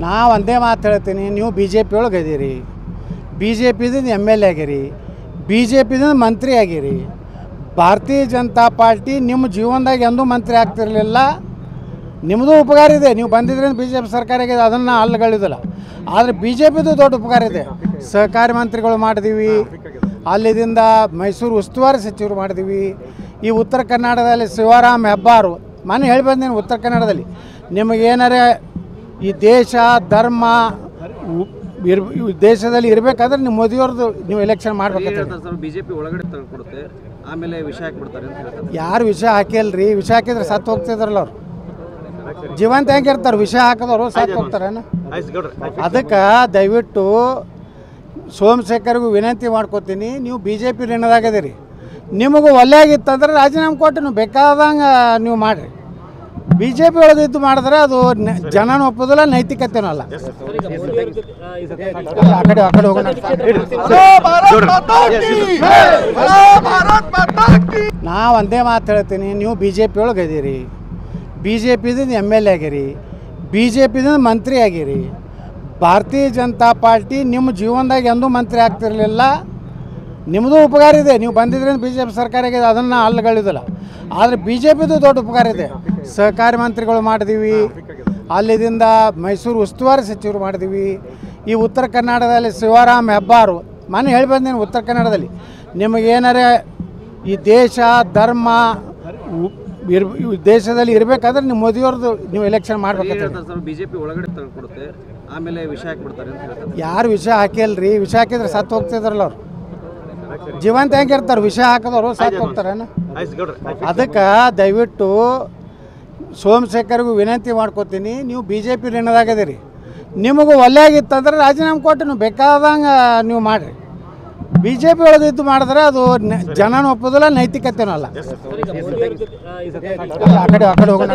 ನಾ ಒಂದೇ ಮಾತು ಹೇಳ್ತೀನಿ, ನೀವು ಬಿ ಜೆ ಪಿ ಒಳಗೆ ಇದೀರಿ, ಬಿ ಜೆ ಪಿದಿಂದ MLA ಆಗಿರಿ, ಬಿ ಜೆ ಪಿದಿಂದ ಮಂತ್ರಿ ಆಗಿರಿ. ಭಾರತೀಯ ಜನತಾ ಪಾರ್ಟಿ ನಿಮ್ಮ ಜೀವನದಾಗ ಎಂದೂ ಮಂತ್ರಿ ಆಗ್ತಿರಲಿಲ್ಲ. ನಿಮ್ಮದು ಉಪಕಾರ ಇದೆ, ನೀವು ಬಂದಿದ್ರಿಂದ ಬಿ ಜೆ ಪಿ ಸರ್ಕಾರ ಆಗಿದೆ, ಅದನ್ನು ಅಲ್ಲಗಳಿದಿಲ್ಲ. ಆದರೆ ಬಿ ಜೆ ಪಿದು ದೊಡ್ಡ ಉಪಕಾರ ಇದೆ. ಸಹಕಾರಿ ಮಂತ್ರಿಗಳು ಮಾಡಿದೀವಿ, ಅಲ್ಲಿದಿಂದ ಮೈಸೂರು ಉಸ್ತುವಾರಿ ಸಚಿವರು ಮಾಡಿದೀವಿ. ಈ ಉತ್ತರ ಕನ್ನಡದಲ್ಲಿ ಶಿವರಾಮ್ ಹೆಬ್ಬಾರು ಮನೆ ಹೇಳಿ ಬಂದೇನು, ಉತ್ತರ ಕನ್ನಡದಲ್ಲಿ ನಿಮಗೇನಾರೇ ಈ ದೇಶ ಧರ್ಮ ದೇಶದಲ್ಲಿ ಇರಬೇಕಾದ್ರೆ ನೀವು ಮೋದಿಯವ್ರದ್ದು ನೀವು ಎಲೆಕ್ಷನ್ ಮಾಡ್ಬೇಕಾಗ್ತದೆ. ಬಿಜೆಪಿ ಒಳಗಡೆ ಕೊಡುತ್ತೆ, ಆಮೇಲೆ ವಿಷ ಹಾಕಿಬಿಡ್ತಾರೆ ಅಂತ ಹೇಳ್ತಾರೆ. ಯಾರು ವಿಷ ಹಾಕಿಲ್ರಿ? ವಿಷ ಹಾಕಿದ್ರೆ ಸತ್ತು ಹೋಗ್ತಿದ್ರಲ್ಲ ಅವ್ರು. ಜೀವಂತ ಹೆಂಗಿರ್ತಾರೆ? ವಿಷ ಹಾಕಿದವರು ಸತ್ತು ಹೋಗ್ತಾರೇನು? ಅದಕ್ಕೆ ದಯವಿಟ್ಟು ಸೋಮಶೇಖರ್ಗೂ ವಿನಂತಿ ಮಾಡ್ಕೋತೀನಿ, ನೀವು ಬಿ ಜೆ ಪಿ ಋಣದಾಗದಿರಿ. ನಿಮಗೂ ಒಳ್ಳೆಯಾಗಿತ್ತಂದ್ರೆ ರಾಜೀನಾಮೆ ಕೊಟ್ಟು ನೀವು ಬೇಕಾದಂಗೆ ನೀವು ಮಾಡಿರಿ. ಬಿ ಜೆ ಪಿ ಒಳಗಿದ್ದು ಮಾಡಿದ್ರೆ ಅದು ಜನನೂ ಒಪ್ಪೋದಿಲ್ಲ, ನೈತಿಕತೆನೂ ಅಲ್ಲ. ಆ ಕಡೆ ಹೋಗೋಣ. ನಾ ಒಂದೇ ಮಾತು ಹೇಳ್ತೀನಿ, ನೀವು ಬಿ ಜೆ ಪಿ ಒಳಗೆ ಇದೀರಿ, ಬಿ ಜೆ ಪಿದಿಂದ MLA ಆಗಿರಿ, ಬಿ ಜೆ ಪಿದಿಂದ ಮಂತ್ರಿ ಆಗಿರಿ. ಭಾರತೀಯ ಜನತಾ ಪಾರ್ಟಿ ನಿಮ್ಮ ಜೀವನದಾಗ ಎಂದೂ ಮಂತ್ರಿ ಆಗ್ತಿರಲಿಲ್ಲ. ನಿಮ್ಮದು ಉಪಕಾರ ಇದೆ, ನೀವು ಬಂದಿದ್ರಿಂದ ಬಿ ಜೆ ಪಿ ಸರ್ಕಾರ ಆಗಿದೆ, ಅದನ್ನು ಅಲ್ಲಗಳಿದಿಲ್ಲ. ಆದರೆ ಬಿ ಜೆ ಪಿದು ದೊಡ್ಡ ಉಪಕಾರ ಇದೆ. ಸಹಕಾರಿ ಮಂತ್ರಿಗಳು ಮಾಡಿದೀವಿ, ಅಲ್ಲಿದಿಂದ ಮೈಸೂರು ಉಸ್ತುವಾರಿ ಸಚಿವರು ಮಾಡಿದೀವಿ. ಈ ಉತ್ತರ ಕನ್ನಡದಲ್ಲಿ ಶಿವರಾಮ್ ಹೆಬ್ಬಾರು ಮನೆ ಹೇಳಿ ಬಂದೇನು, ಉತ್ತರ ಕನ್ನಡದಲ್ಲಿ ನಿಮಗೇನಾರೇ ಈ ದೇಶ ಧರ್ಮ ದೇಶದಲ್ಲಿ ಇರಬೇಕಾದ್ರೆ ನೀವು ಮೋದಿಯವ್ರದ್ದು ನೀವು ಎಲೆಕ್ಷನ್ ಮಾಡ್ಬೇಕಾಗ್ತದೆ. ಬಿಜೆಪಿ ಒಳಗಡೆ ಕೊಡುತ್ತೆ, ಆಮೇಲೆ ವಿಷ ಹಾಕಿಬಿಡ್ತಾರೆ ಅಂತ ಹೇಳ್ತಾರೆ. ಯಾರು ವಿಷ ಹಾಕಿಲ್ರಿ? ವಿಷ ಹಾಕಿದ್ರೆ ಸತ್ತು ಹೋಗ್ತಿದ್ರಲ್ಲ ಅವ್ರು. ಜೀವಂತ ಹೆಂಗಿರ್ತಾರೆ? ವಿಷ ಹಾಕಿದವರು ಸತ್ತು ಹೋಗ್ತಾರೇನು? ಅದಕ್ಕೆ ದಯವಿಟ್ಟು ಸೋಮಶೇಖರ್ಗೂ ವಿನಂತಿ ಮಾಡ್ಕೋತೀನಿ, ನೀವು ಬಿ ಜೆ ಪಿ ಋಣದಾಗದಿರಿ. ನಿಮಗೂ ಒಳ್ಳೆಯಾಗಿತ್ತಂದ್ರೆ ರಾಜೀನಾಮೆ ಕೊಟ್ಟು ನೀವು ಬೇಕಾದಂಗೆ ನೀವು ಮಾಡಿರಿ. ಬಿ ಜೆ ಪಿ ಒಳಗಿದ್ದು ಮಾಡಿದ್ರೆ ಅದು ಜನನೂ ಒಪ್ಪೋದಿಲ್ಲ, ನೈತಿಕತೆನೂ ಅಲ್ಲ. ಆ ಕಡೆ ಹೋಗೋಣ.